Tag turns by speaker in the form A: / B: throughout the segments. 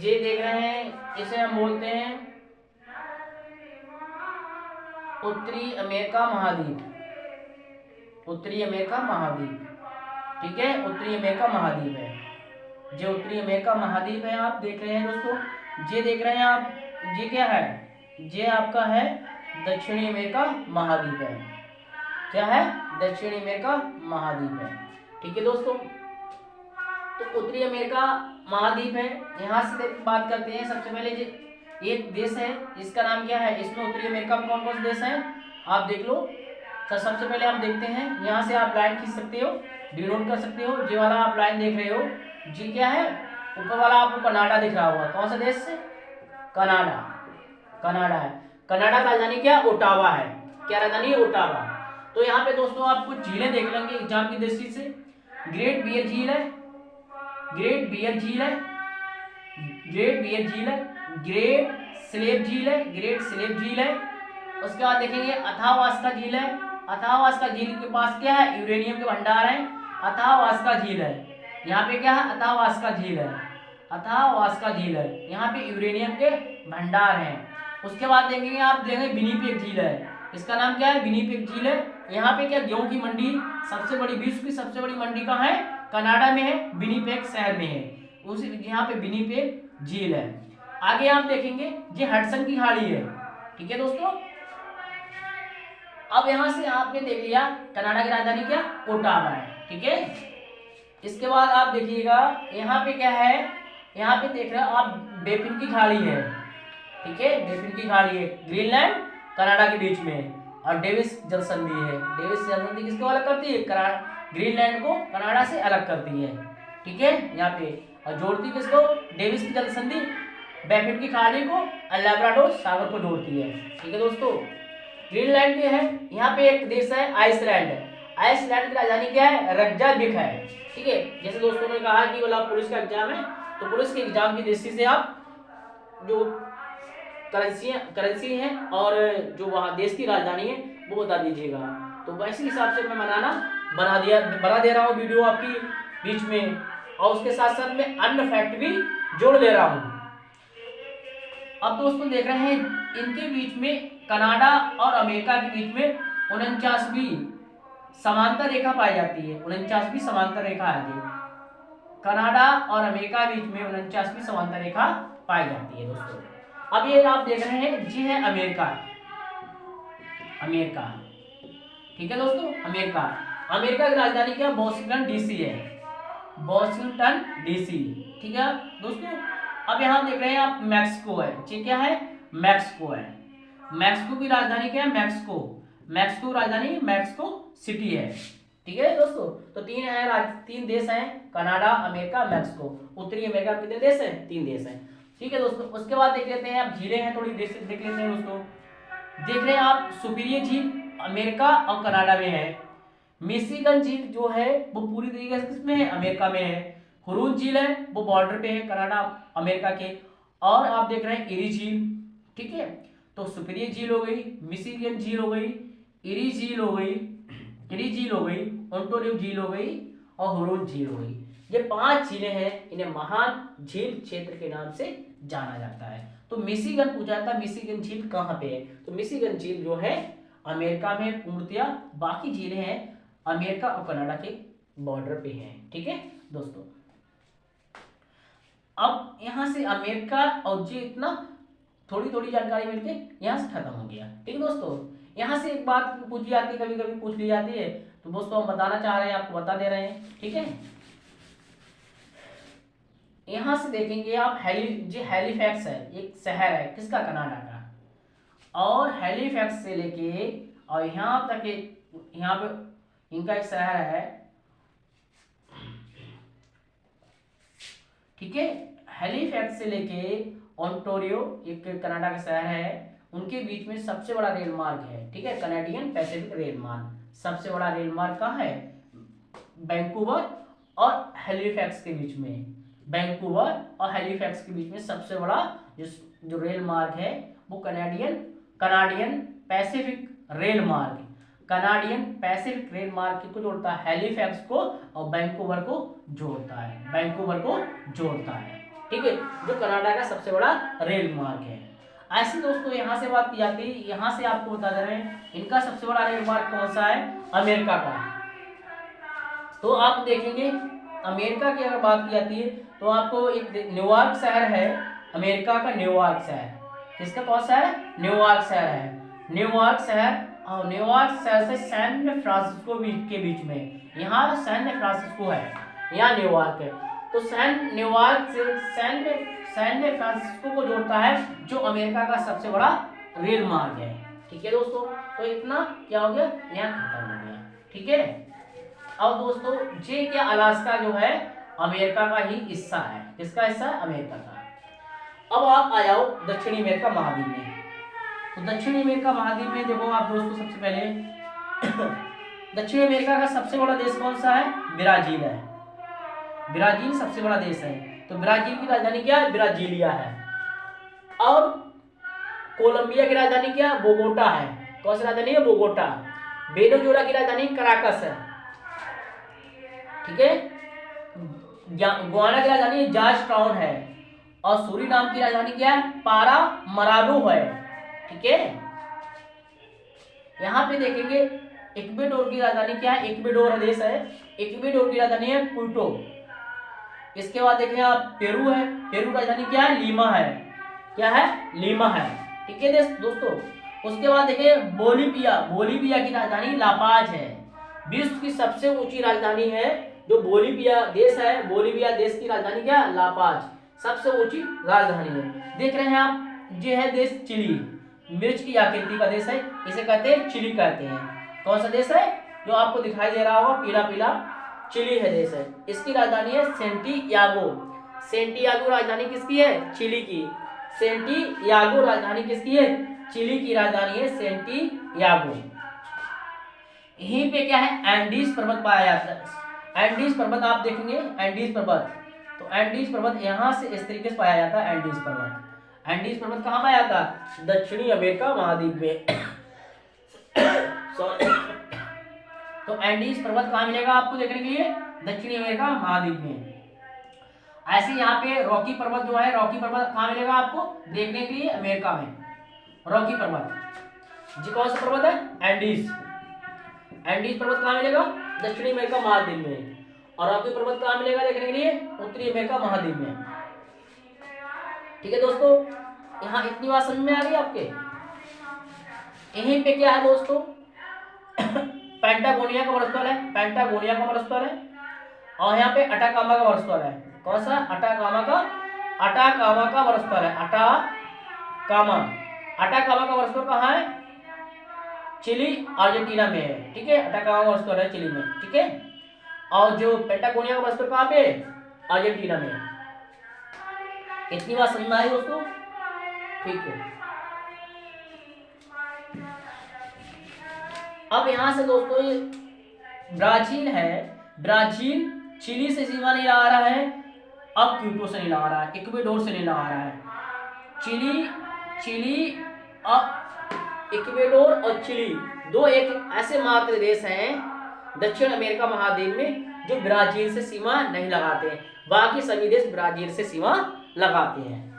A: ये देख रहे हैं, इसे हम बोलते हैं उत्तरी अमेरिका महाद्वीप। उत्तरी अमेरिका महाद्वीप, ठीक है, उत्तरी अमेरिका महाद्वीप है। जो उत्तरी अमेरिका महाद्वीप है आप देख रहे हैं दोस्तों, ये देख रहे हैं आप, ये क्या है, ये आपका है दक्षिणी अमेरिका महाद्वीप है। क्या है? दक्षिणी अमेरिका महाद्वीप है, ठीक है दोस्तों। तो उत्तरी अमेरिका महाद्वीप है। यहाँ से बात करते हैं। सबसे पहले एक देश है, इसका नाम क्या है, इसमें उत्तरी अमेरिका में कौन कौन से देश हैं आप देख लो। तो सबसे पहले हम देखते हैं, यहाँ से आप लाइन खींच सकते हो, डिनोट कर सकते हो। ये वाला आप लाइन देख रहे हो, जी क्या है, ऊपर वाला आपको कनाडा दिख रहा होगा। कौन सा देश से? कनाडा। कनाडा है। कनाडा का राजधानी क्या? ओटावा है। क्या राजधानी है? ओटावा। तो यहाँ पे दोस्तों आप कुछ झीलें देख लेंगे एग्जाम की दृष्टि से। ग्रेट बियर झील है, ग्रेट बियर झील है, ग्रेट बियर झील है, ग्रेट स्लेव झील है, ग्रेट स्लेव झील है। उसके बाद देखेंगे अथावास्का झील है। अथावास्का झील के पास क्या है? यूरेनियम के भंडार है। अथावास्का झील है, यहाँ पे क्या है? अथावास्का झील है। अथावास्का झील है, यहाँ पे यूरेनियम के भंडार हैं। उसके बाद देखेंगे आप, देखेंगे विनिपेग झील है। इसका नाम क्या है? विनिपेग झील है। यहाँ पे क्या, गेहूं की मंडी सबसे बड़ी, विश्व की सबसे बड़ी मंडी कहाँ है? कनाडा में है, विनिपेग शहर में है। उसी यहाँ पे विनिपेग झील है। आगे आप देखेंगे ये हडसन की खाड़ी है, ठीक है दोस्तों। अब यहाँ से आपने देख लिया कनाडा की राजधानी क्या? ओटावा है, ठीक है। इसके बाद आप देखिएगा यहाँ पे क्या है, यहाँ पे देख रहे हो आप बेफिन की खाड़ी है, ठीक है, बेफिन की खाड़ी है, ग्रीनलैंड कनाडा के बीच में। और डेविस जल संधि है। डेविस जल संधि किसको अलग करती है? ग्रीनलैंड को कनाडा से अलग करती है, ठीक है, यहाँ पे। और जोड़ती किसको? डेविस की जल संधि बेफिन की खाड़ी को और लैब्राडोर सागर को जोड़ती है, ठीक है दोस्तों। ग्रीनलैंड के है, यहाँ पे एक देश है आइसलैंड। आइसलैंड की राजधानी क्या है? रेकजाविक है, ठीक है। जैसे दोस्तों ने कहा कि बोला पुलिस का एग्जाम है, तो पुलिस के एग्जाम की दृष्टि से आप जो करेंसी है और जो वहाँ देश की राजधानी है वो बता दीजिएगा। तो वैसे हिसाब से मैं बना दे रहा हूँ वीडियो आपकी बीच में, और उसके साथ साथ में अन्य फैक्ट भी जोड़ दे रहा हूँ। अब दोस्तों देख रहे हैं इनके बीच में, कनाडा और अमेरिका के बीच में 49वीं समांतर रेखा पाई जाती है। 49वीं समांतर रेखा है। कनाडा और अमेरिका के बीच में 49वीं समांतर रेखा पाई जाती है दोस्तों। अब ये आप देख रहे हैं, जी है अमेरिका। अमेरिका, ठीक है दोस्तों, अमेरिका। अमेरिका की राजधानी क्या? वॉशिंगटन डीसी है, वॉशिंगटन डीसी, ठीक है दोस्तों। अब यहाँ देख रहे हैं आप मैक्सिको है, ये क्या है? मैक्सिको है। मैक्सिको की राजधानी क्या है? मैक्सिको। मैक्सिको राजधानी मैक्सिको सिटी है, ठीक है दोस्तों। तो तीन देश हैं, कनाडा, अमेरिका, मैक्सिको। उत्तरी अमेरिका में कितने देश हैं? 3 देश हैं, ठीक है दोस्तों। उसके बाद देख लेते हैं आप झीलें हैं, थोड़ी देख लेते हैं दोस्तों। देख रहे हैं आप सुपीरियर झील अमेरिका और कनाडा में है। मिशिगन झील जो है वो पूरी तरीके से किसमें है? अमेरिका में है। हुरून झील है वो बॉर्डर पे है कनाडा अमेरिका के। और आप देख रहे हैं इरी झील, ठीक है। तो सुपीरियर झील हो गई, मिशिगन झील हो गई, इरी झील हो गई, ओंटारियो झील हो गई और हुरून झील हो गई। ये 5 झीलें हैं, इन्हें महान झील क्षेत्र के नाम से जाना जाता है। तो मिशिगन पूछा था, मिशिगन झील कहाँ पे है? तो मिशिगन झील जो है अमेरिका में पूर्णतया, बाकी झीलें हैं अमेरिका और कनाडा के बॉर्डर पे हैं, ठीक है दोस्तों। अब यहाँ से अमेरिका और जी इतना थोड़ी जानकारी मिलके यहाँ से खत्म हो गया, ठीक है दोस्तों। यहाँ से एक बात पूछी जाती है, कभी कभी पूछ ली जाती है, तो दोस्तों हम बताना चाह रहे हैं, आपको बता दे रहे हैं, ठीक है। यहाँ से देखेंगे आप हैलिफैक्स है, एक शहर है किसका? कनाडा का। और हैलिफैक्स से लेके और यहाँ तक यहाँ पे इनका एक शहर है, ठीक है। हैलिफैक्स से लेके ओंटारियो एक कनाडा का शहर है, उनके बीच में सबसे बड़ा रेल मार्ग है, ठीक है, कनाडियन पैसिफिक रेल मार्ग। सबसे बड़ा रेल मार्ग कहाँ है? वैंकूवर और हैलिफैक्स के बीच में। वैंकूवर और हैलिफैक्स के बीच में सबसे बड़ा जो रेल मार्ग है वो कनाडियन पैसिफिक रेल मार्ग। कनाडियन पैसिफिक रेल मार्ग को जोड़ता है हैलिफैक्स को और वैंकूवर को जोड़ता है, ठीक है, जो कनाडा का सबसे बड़ा रेल मार्ग है। ऐसे दोस्तों यहाँ से बात की जाती है, यहाँ से आपको बता दे रहे हैं इनका सबसे बड़ा रेल मार्ग कौन सा है, अमेरिका का। तो आप देखेंगे अमेरिका की अगर बात की जाती है तो आपको एक न्यूयॉर्क शहर है, अमेरिका का न्यूयॉर्क शहर, किसका कौन सा है, न्यूयॉर्क शहर है, न्यूयॉर्क शहर। और न्यूयॉर्क शहर से सैन फ्रांसिस्को के बीच में, यहाँ सैन फ्रांसिस्को है, यहाँ न्यूयॉर्क है। तो न्यूयॉर्क से सैन फ्रांसिस्को को जोड़ता है, जो अमेरिका का सबसे बड़ा रेल मार्ग है। ठीक है दोस्तों, तो इतना क्या हो गया, यहाँ खत्म हो गया। ठीक है, अब दोस्तों ये क्या, अलास्का जो है अमेरिका का ही हिस्सा है, किसका हिस्सा है, अमेरिका का। अब आप आ जाओ दक्षिणी अमेरिका महाद्वीप में। तो दक्षिणी अमेरिका महाद्वीप में देखो आप दोस्तों, सबसे पहले दक्षिणी अमेरिका का सबसे बड़ा देश कौन सा है, ब्राजील है। ब्राजील सबसे बड़ा देश है। तो ब्राजील की राजधानी क्या है, ब्राजीलिया है। और कोलंबिया की राजधानी क्या, बोगोटा है। कौन सी राजधानी है, बोगोटा। वेनेजुएला की राजधानी कराकस है। ठीक है, गुयाना की राजधानी जॉर्ज टाउन है। और सूरीनाम की राजधानी क्या है, पारामरीबो है। ठीक है, यहाँ पे देखेंगे इक्वेडोर की राजधानी क्या है, इक्वेडोर देश है, इक्वेडोर की राजधानी है क्यूटो। इसके बाद देखें आप पेरू है, पेरू राजधानी क्या है, लीमा है। क्या है, लीमा है। ठीक है दोस्तों, उसके बाद देखिए बोलीविया, बोलीविया की राजधानी लापाज है। विश्व की सबसे ऊंची राजधानी है जो बोलीविया देश है, बोलीविया देश की राजधानी क्या है, लापाज, सबसे ऊंची राजधानी है। देख रहे हैं आप, ये है देश चिली, मिर्च की आकृति का देश है, इसे कहते हैं चिली कहते हैं। कौन सा देश है, जो आपको दिखाई दे रहा होगा पीला पीला, चिली है देश है। इसकी राजधानी है सेंटियागो। सेंटियागो राजधानी किसकी है, चिली की। सेंटियागो राजधानी किसकी है, चिली की राजधानी है सेंटियागो। यहीं पे क्या है, एंडीज पर्वत पाया जाता है। एंडीज पर्वत आप देखेंगे, एंडीज पर्वत, तो एंडीज पर्वत यहाँ से इस तरीके से पाया जाता है। एंडीज पर्वत, एंडीज पर्वत कहाँ पाया जाता है, दक्षिणी अमेरिका महाद्वीप में। तो एंडीज पर्वत कहाँ मिलेगा आपको देखने के लिए, दक्षिणी अमेरिका महाद्वीप में। ऐसे यहाँ पे रॉकी पर्वत जो है, रॉकी पर्वत कहाँ मिलेगा आपको देखने के लिए, अमेरिका में। रॉकी पर्वत जी कौन सा पर्वत है, एंडीज। एंडीज पर्वत कहाँ मिलेगा, दक्षिणी अमेरिका महाद्वीप में। और रॉकी पर्वत कहाँ मिलेगा देखने के लिए, उत्तरी अमेरिका महाद्वीप में। ठीक है दोस्तों, यहाँ इतनी बात समझ में आ गई आपके। यहीं पे क्या है दोस्तों, पेंटागोनिया का मरुस्थल है, पेंटागोनिया का मरुस्थल है। और यहाँ पे अटाकामा का मरुस्थल है। कौन सा, अटाकामा का मरुस्थल है, अटाकामा। अटाकामा का मरुस्थल कहाँ है, चिली अर्जेंटीना में है। ठीक है, अटाकामा का मरुस्थल है चिली में। ठीक है, और जो पेंटागोनिया का मरुस्थल कहाँ पे, अर्जेंटीना में। इतनी बात समझ में आई दोस्तों, ठीक है। अब यहां से दोस्तों ब्राजील है, ब्राजील चिली से सीमा नहीं लगा रहा है, अब क्यूटो से नहीं लगा रहा है, इक्वेडोर से नहीं लगा रहा है। चिली अब इक्वेडोर और चिली दो एक ऐसे मात्र देश हैं दक्षिण अमेरिका महाद्वीप में जो ब्राजील से सीमा नहीं लगाते हैं। बाकी सभी देश ब्राजील से सीमा लगाते हैं।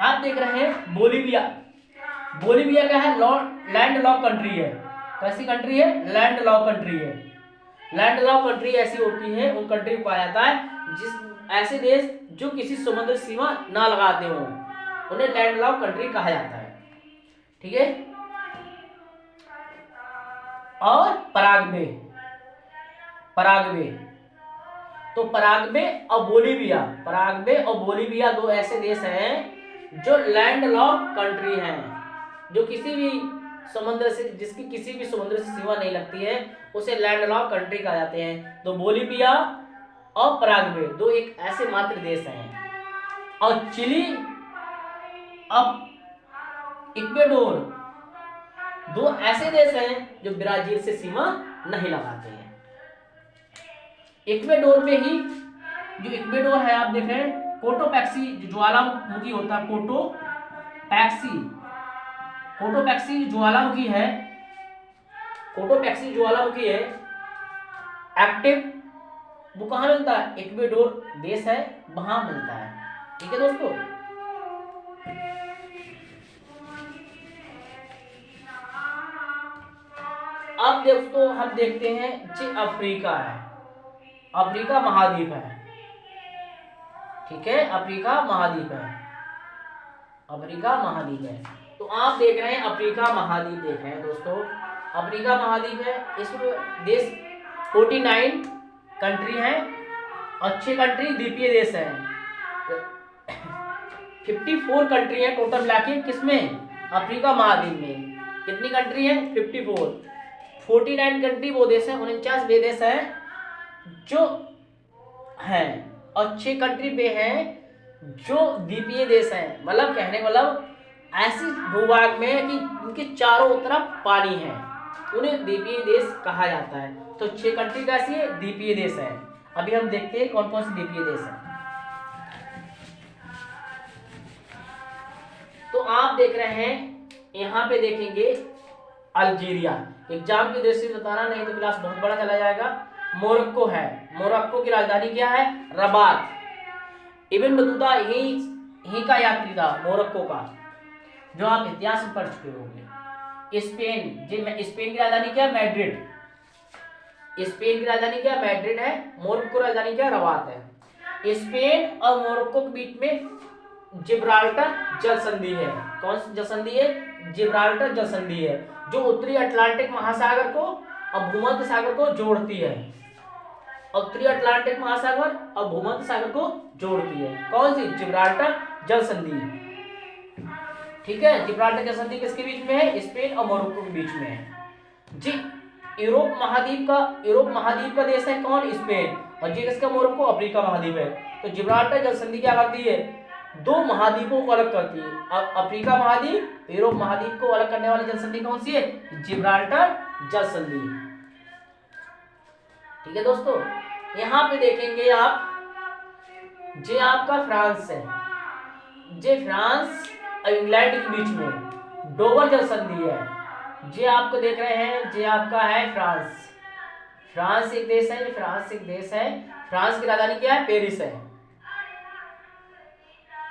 A: आप देख रहे हैं बोलीविया, बोलीविया क्या है, लैंड लॉक कंट्री है। कैसी कंट्री है, लैंड लॉक कंट्री है। लैंड लॉक कंट्री ऐसी होती है, उन कंट्री को कहा जाता है जिस ऐसे देश जो किसी समुद्र सीमा ना लगाते हो, उन्हें लैंड लॉक कंट्री कहा जाता है। ठीक है, और पराग्वे, तो पराग्वे और बोलीविया, पराग्वे और बोलीविया दो ऐसे देश हैं जो लैंड लॉक कंट्री हैं, जो किसी भी समुद्र से, जिसकी किसी भी समुद्र से सीमा नहीं लगती है, उसे लैंड लॉक कंट्री कहा जाते हैं। तो बोलीविया और पराग्वे दो एक ऐसे मात्र देश हैं। और चिली अब इक्वेडोर दो ऐसे देश हैं जो ब्राजील से सीमा नहीं लगाते हैं। इक्वेडोर में ही, जो इक्वेडोर है आप देख रहे हैं, कोटोपैक्सी जो ज्वालामुखी होता है, कोटोपैक्सी ज्वालामुखी है, कोटोपैक्सी ज्वालामुखी है, एक्टिव वो कहाँ मिलता है, इक्वेडोर देश है वहां मिलता है। ठीक है दोस्तों। अब दोस्तों हम देखते हैं जी अफ्रीका है, अफ्रीका महाद्वीप है। ठीक है, अफ्रीका महाद्वीप है, अफ्रीका महाद्वीप है। तो आप देख रहे हैं अफ्रीका महाद्वीप देख रहे हैं दोस्तों, अफ्रीका महाद्वीप है। इसमें देश 49 कंट्री हैं और 6 कंट्री द्वीपीय देश हैं। 54 कंट्री है टोटल मिला के, किसमें, अफ्रीका महाद्वीप में। कितनी कंट्री है, 54। 49 कंट्री वो देश है, 49 वे देश हैं जो हैं, और 6 कंट्री वे हैं जो द्वीपीय देश हैं। मतलब कहने का मतलब ऐसी भूभाग में कि उनके चारों तरफ पानी है, उन्हें द्वीपीय देश कहा जाता है। तो 6 कंट्री कैसी है, द्वीपीय देश है। अभी हम देखते हैं कौन कौन से द्वीपीय देश हैं। तो आप देख रहे हैं, यहाँ पे देखेंगे अल्जीरिया, एग्जाम की दृष्टि से बताना, नहीं तो क्लास बहुत बड़ा चला जाएगा। मोरक्को है, मोरक्को की राजधानी क्या है, रबात। इब्न बतूता यही का यात्री था, मोरक्को का, जो आप इतिहास में पढ़ चुके होंगे। स्पेन, स्पेन की राजधानी क्या है, मैड्रिड। स्पेन की राजधानी क्या, मैड्रिड है। मोरक्को राजधानी क्या, रबात है। स्पेन और मोरक्को के बीच में जिब्राल्टर जल संधि है। कौन सी जल संधि है, जिब्राल्टर जल संधि है, जो उत्तरी अटलांटिक महासागर को और भूमध्य सागर को जोड़ती है। उत्तरी अटलांटिक महासागर और भूमध्य सागर को जोड़ती है। कौन सी, जिब्राल्टर जल संधि। ठीक है, जिब्राल्टर जल संधि किसके बीच में है, स्पेन और मोरक्को के बीच में है जी। यूरोप महाद्वीप का देश है कौन, स्पेन, और जी किसका, मोरक्को, अफ्रीका महाद्वीप है। तो जिब्राल्टर जल संधि क्या करती है, 2 महाद्वीपों को अलग करती है। अफ्रीका महाद्वीप, यूरोप महाद्वीप को अलग करने वाली जल संधि कौन सी है, जिब्राल्टर जल संधि। ठीक है दोस्तों, यहाँ पे देखेंगे आप, जे आपका फ्रांस है, जे फ्रांस और इंग्लैंड के बीच में डोवर जल संधि है। जे आपको देख रहे हैं, जे आपका है फ्रांस, फ्रांस एक देश है, फ्रांस एक देश है। फ्रांस की राजधानी क्या है, पेरिस है,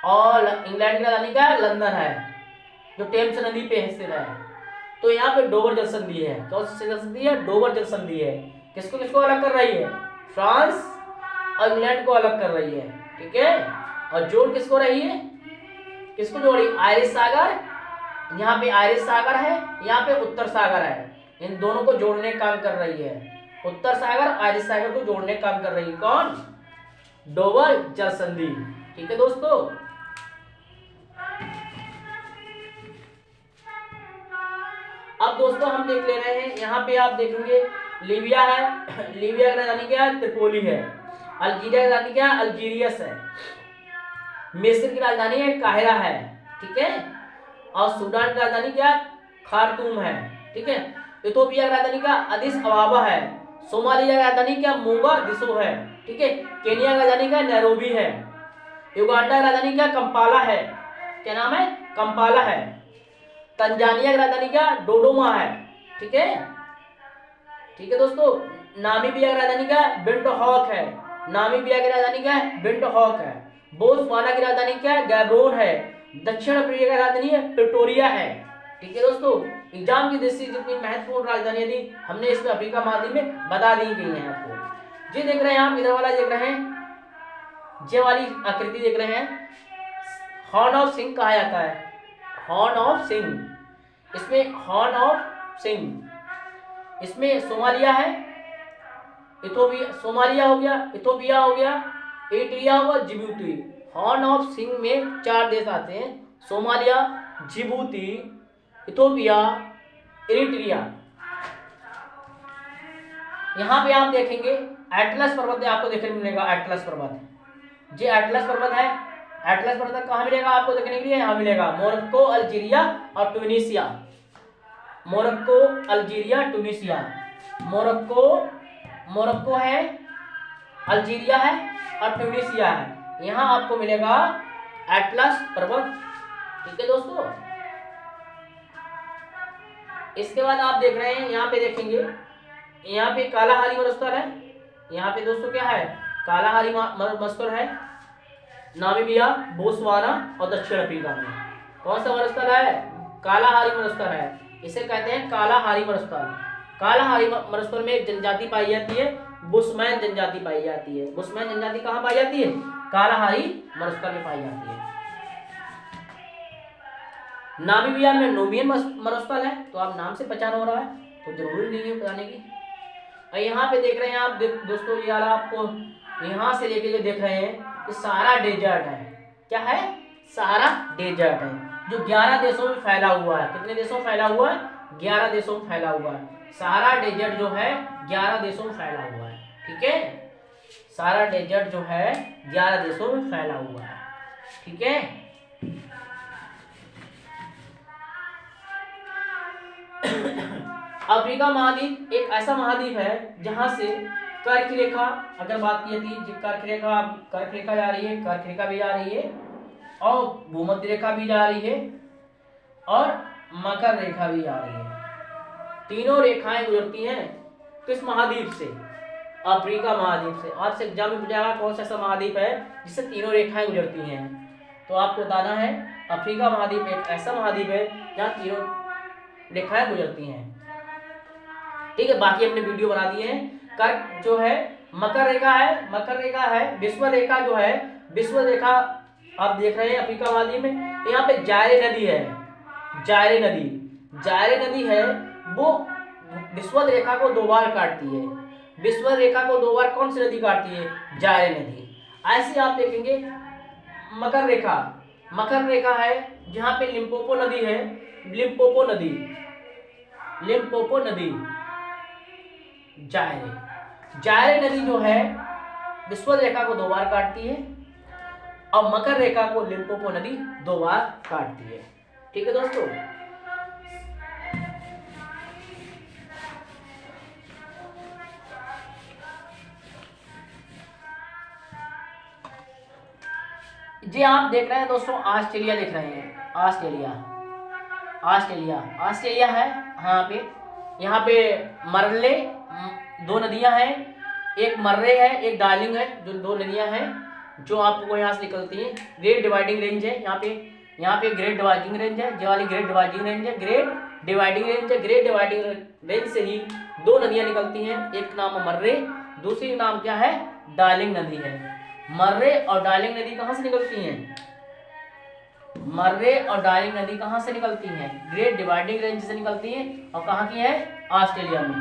A: और इंग्लैंड की राजधानी क्या है, लंदन है, जो टेम्स नदी पे स्थित है। तो यहाँ पे डोवर जल संधि है। कौन सी जल संधि है, डोवर जल संधि है। किसको किसको अलग कर रही है, फ्रांस और इंग्लैंड को अलग कर रही है। ठीक है, और जोड़ किसको रही है, किसको जोड़ी, आयरिश सागर, यहाँ पे आयरिश सागर है, यहाँ पे उत्तर सागर है, इन दोनों को जोड़ने का काम कर रही है। उत्तर सागर आयरिश सागर को जोड़ने का काम कर रही है कौन, डोवर जल संधि। ठीक है दोस्तों, अब दोस्तों हम देख ले रहे हैं, यहाँ पे आप देखेंगे लीबिया है, लीबिया की राजधानी क्या है, त्रिपोली है। अल्जीरिया की राजधानी क्या है, अल्जीरियस है। मिस्र की राजधानी है, काहिरा है। ठीक है, और सूडान की राजधानी क्या, खार्तूम है। ठीक है, इथोपिया की राजधानी क्या, अदिस अबाबा है। सोमालिया की राजधानी क्या, मोगादिशु है। ठीक है, केनिया की राजधानी क्या, नैरोबी है। युगांडा की राजधानी क्या, कंपाला है। क्या नाम है, कंपाला है। तंजानिया की राजधानी क्या, डोडोमा है। ठीक है, ठीक है दोस्तों, नामीबिया की राजधानी क्या, विंडहोक है। नामीबिया की राजधानी क्या है, विंडहोक है। बोत्सवाना की राजधानी क्या है, गैब्रोन है। दक्षिण अफ्रीका की राजधानी है, प्रिटोरिया है। ठीक है दोस्तों, एग्जाम की दृष्टि से जितनी महत्वपूर्ण राजधानियां थी हमने इसमें अफ्रीका महाद्वीप में बता दी गई हैं आपको। ये देख रहे हैं आप, इधर वाला देख रहे हैं, ये वाली आकृति देख रहे हैं, हॉर्न ऑफ सिंह कहा जाता है, हॉर्न ऑफ सिंह। इसमें हॉर्न ऑफ सिंह, इसमें सोमालिया है, इथोपिया, सोमालिया हो गया, इथोपिया हो गया, एरिट्रिया होगा, जिबूती। हॉर्न ऑफ सिंह में 4 देश आते हैं, सोमालिया, जिबूती, इथोपिया, एरिट्रिया। यहाँ पे आप देखेंगे एटलस पर्वत आपको देखने मिलेगा, एटलस पर्वत, ये एटलस पर्वत है। एटलस पर्वत कहाँ मिलेगा आपको देखने के लिए, यहाँ मिलेगा, मोरक्को, अल्जीरिया और Tunisia. Morocco, Algeria, Tunisia. Morocco है, अल्जीरिया है और ट्यूनीसिया है, यहाँ आपको मिलेगा एटलस पर्वत। ठीक है दोस्तों, इसके बाद आप देख रहे हैं, यहाँ पे देखेंगे, यहाँ पे कालाहारी मरुस्थल है, यहाँ पे दोस्तों क्या है, कालाहारी मरुस्थल है, नामीबिया, बोत्सवाना और दक्षिण अफ्रीका में। कौन सा मरुस्थल है, कालाहारी मरुस्थल है, इसे कहते हैं कालाहारी मरुस्थल। कालाहारी मरुस्थल में एक जनजाति पाई जाती है, बुशमैन जनजाति पाई जाती है। बुशमैन जनजाति कहाँ पाई जाती है, कालाहारी मरुस्थल में पाई जाती है। नामीबिया में नूबियन मरुस्थल है, तो आप नाम से पहचान हो रहा है, तो जरूरी नहीं है बताने की। और यहाँ पे देख रहे हैं आप दोस्तों, ये वाला आपको यहाँ से लेके जो देख रहे हैं, ये सहारा डेजर्ट है। क्या है, सहारा डेजर्ट है, जो 11 देशों में फैला हुआ है। कितने देशों में फैला हुआ है, 11 देशों में फैला हुआ है। सहारा डेजर्ट जो है 11 देशों में फैला हुआ है। ठीक है, सहारा डेजर्ट जो है 11 देशों में फैला हुआ है। ठीक है, अफ्रीका महाद्वीप एक ऐसा महाद्वीप है जहां से कर्क रेखा, अगर बात की जाती है, कर्क रेखा जा रही है, कर्क रेखा भी जा रही है, और भूमध्य रेखा भी जा रही है, और मकर रेखा भी जा रही है। तीनों रेखाएं गुजरती हैं किस महाद्वीप से, अफ्रीका महाद्वीप से। आपसे एग्जाम में पूछा कौन सा ऐसा महाद्वीप है जिससे तीनों रेखाएं गुजरती हैं, तो आपको बताना है अफ्रीका महाद्वीप एक ऐसा महाद्वीप है जहाँ तीनों रेखाएं गुजरती हैं। ठीक है, बाकी अपने वीडियो बना दिए हैं। कर्क जो है मकर रेखा है, मकर रेखा है। विश्व रेखा जो है, विश्व रेखा आप देख रहे हैं अफ्रीका महाद्वीप में, यहाँ पे जायरे नदी है, जायरे नदी है, वो विश्व रेखा को 2 बार काटती है। विश्व रेखा को 2 बार कौन सी नदी काटती है, जायरे नदी। ऐसे आप देखेंगे मकर रेखा है जहाँ पे लिम्पोपो नदी है, लिम्पोपो नदी, जायरे नदी जो है विश्व रेखा को 2 बार काटती है, और मकर रेखा को लिम्पोपो नदी 2 बार काटती है। ठीक है दोस्तों, जी आप देख रहे हैं दोस्तों, ऑस्ट्रेलिया देख रहे हैं, ऑस्ट्रेलिया है। यहाँ पे मरले 2 नदियां हैं, एक मर्रे है, एक डार्लिंग है, जो 2 नदियां हैं जो आपको यहाँ से निकलती हैं। ग्रेट डिवाइडिंग रेंज है यहाँ पे ग्रेट डिवाइडिंग रेंज है, जो वाली ग्रेट डिवाइडिंग रेंज है, ग्रेट डिवाइडिंग रेंज से ही 2 नदियां निकलती हैं। एक नाम मर्रे, दूसरी नाम क्या है, डार्लिंग नदी है। मर्रे और डार्लिंग नदी कहाँ से निकलती हैं, मर्रे और डार्लिंग नदी कहाँ से निकलती हैं, ग्रेट डिवाइडिंग रेंज से निकलती हैं, और कहाँ की है, ऑस्ट्रेलिया में।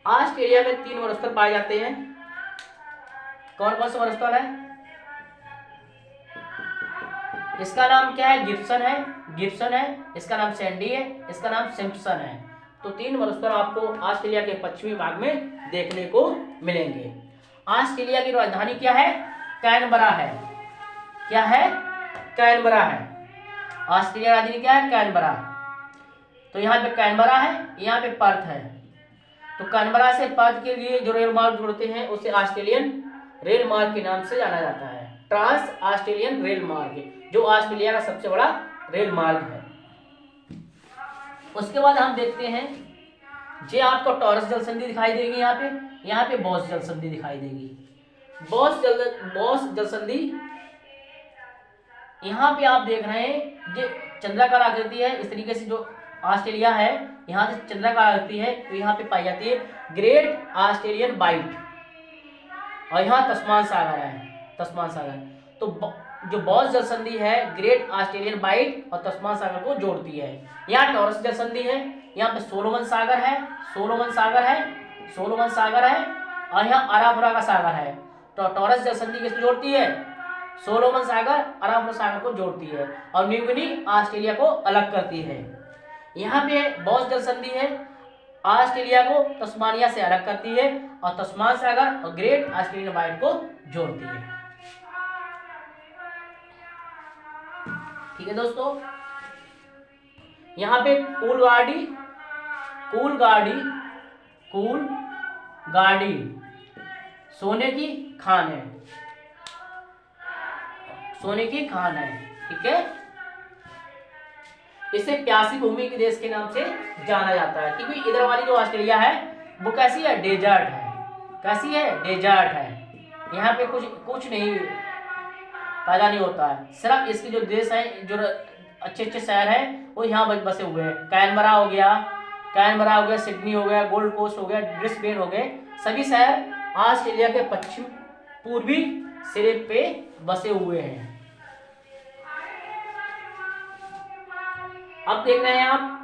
A: ऑस्ट्रेलिया में 3 मरुस्थल पाए जाते हैं। कौन कौन से मरुस्थल है, इसका नाम क्या है, गिब्सन है, इसका नाम सैंडी है, इसका नाम सिम्पसन है। तो 3 मरुस्थल आपको ऑस्ट्रेलिया के पश्चिमी भाग में देखने को मिलेंगे। ऑस्ट्रेलिया की राजधानी क्या है, कैनबरा है। क्या है, कैनबरा है। ऑस्ट्रेलिया राजधानी क्या है, कैनबरा। तो यहाँ पे कैनबरा है, यहाँ पे पर्थ है। तो कैनबरा से पर्थ के लिए जो रेल मार्ग जुड़ते हैं उसे ऑस्ट्रेलियन रेल मार्ग के नाम से जाना जाता है, ट्रांस ऑस्ट्रेलियन रेल मार्ग, जो ऑस्ट्रेलिया का सबसे बड़ा रेल मार्ग है। उसके बाद हम देखते हैं, जे आपको टॉरस जल संधि दिखाई देगी, यहाँ पे बॉस जल संधि दिखाई देगी। बॉस जल संधि यहाँ पे आप देख रहे हैं, जो चंद्राकार आकृति है, इस तरीके से जो ऑस्ट्रेलिया है यहाँ से चंद्राकार आकृति है, तो यहाँ पे पाई जाती है ग्रेट ऑस्ट्रेलियन बाइट, और यहाँ तस्मान सागर। तो जो बॉस जल संधि है ग्रेट ऑस्ट्रेलियन बाइट और तस्मान सागर को जोड़ती है। यहाँ टॉरस जल संधि है, यहाँ पे सोलोमन सागर है, और यहाँ अराफुरा का सागर है। तो टॉरस जल संधि किसको जोड़ती है, सोलोमन सागर अराफुरा सागर को जोड़ती है, और न्यू गिनी ऑस्ट्रेलिया को अलग करती है। यहाँ पे बॉस जल संधि है, ऑस्ट्रेलिया को तस्मानिया से अलग करती है, और तस्मान सागर और ग्रेट ऑस्ट्रेलियन बाइट को जोड़ती है। ठीक है दोस्तों, यहाँ पे कूल गाड़ी सोने की खान है। ठीक है, इसे प्यासी भूमि के देश के नाम से जाना जाता है, क्योंकि इधर वाली जो ऑस्ट्रेलिया है वो कैसी है, डेजर्ट है। कैसी है, डेजर्ट है। यहाँ पे कुछ कुछ नहीं पैदा नहीं होता है, सिर्फ इसके जो देश है, जो अच्छे अच्छे शहर हैं वो यहाँ बसे हुए हैं। कैनबरा हो गया, सिडनी हो गया, गोल्ड कोस्ट हो गया, ब्रिस्बेन हो गए, सभी शहर ऑस्ट्रेलिया के पश्चिम पूर्वी सिरे पे बसे हुए हैं। अब देख रहे हैं आप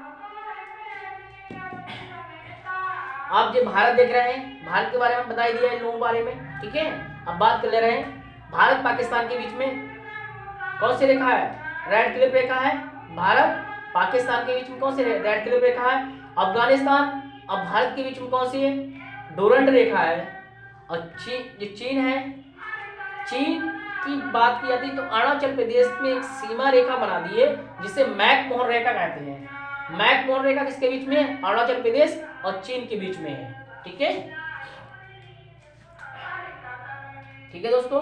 A: जो भारत देख रहे हैं, भारत के बारे में बता दिया इन लोगों के बारे में, ठीक है। अब बात कर ले रहे हैं भारत पाकिस्तान के बीच में कौन सी रेखा है, रेड क्लिफ रेखा है। भारत पाकिस्तान के बीच में कौन सी रेड क्लिफ रेखा है। अफगानिस्तान अब भारत के बीच में कौन सी है, डोरंट रेखा है। और चीन है, चीन की बात की जाती है तो अरुणाचल प्रदेश में एक सीमा रेखा बना दी है जिसे मैकमोहन रेखा कहते हैं। मैकमोहन रेखा किसके बीच में, अरुणाचल प्रदेश और चीन के बीच में है, ठीक है। ठीक है दोस्तों,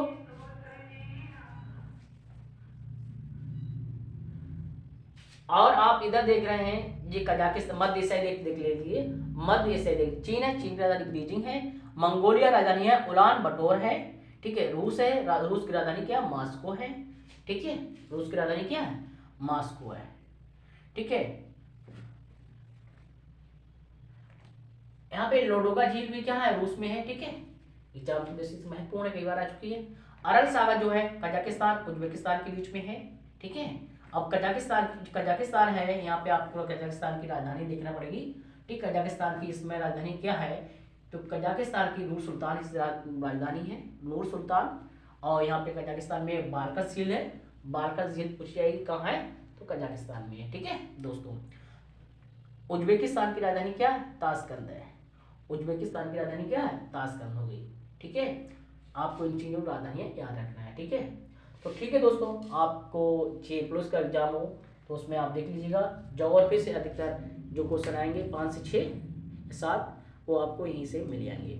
A: और आप इधर देख रहे हैं ये कजाकिस्तान, मध्य एशिया देख लीजिए, मध्य एशिया देख, चीन है, चीन की राजधानी बीजिंग है। मंगोलिया राजधानी है उलान बटोर है, ठीक है। रूस है, रूस की राजधानी क्या है, मॉस्को है, ठीक है। रूस की राजधानी क्या है, मॉस्को है, ठीक है। यहाँ पे लोडोगा झील भी क्या है, रूस में है, ठीक है। एग्जाम की बेसिस महत्वपूर्ण है, कई बार आ चुकी है। अरल सागर जो है कजाकिस्तान उज्बेकिस्तान के बीच में है, ठीक है। अब कजाकिस्तान है, यहाँ पे आपको कजाकिस्तान की राजधानी देखना पड़ेगी, ठीक। कजाकिस्तान की इसमें राजधानी क्या है, तो कजाकिस्तान की नूर सुल्तान इस राजधानी है, नूर सुल्तान। और यहाँ पे कजाकिस्तान में बालकस झील है, बालकस झील पूछ जाएगी कहाँ है, तो कजाकिस्तान में है, ठीक है दोस्तों। उज्बेकिस्तान की राजधानी क्या है, ताशकंद है। उज्बेकिस्तान की राजधानी क्या है, ताशकंद हो गई, ठीक है। आपको इन चीज़ों की राजधानियाँ याद रखना है, ठीक है। तो ठीक है दोस्तों, आपको JPLOS का एग्जाम हो तो उसमें आप देख लीजिएगा, ज्योग्राफी से अधिकतर जो क्वेश्चन आएंगे 5 से 6 7 वो आपको यहीं से मिल जाएंगे।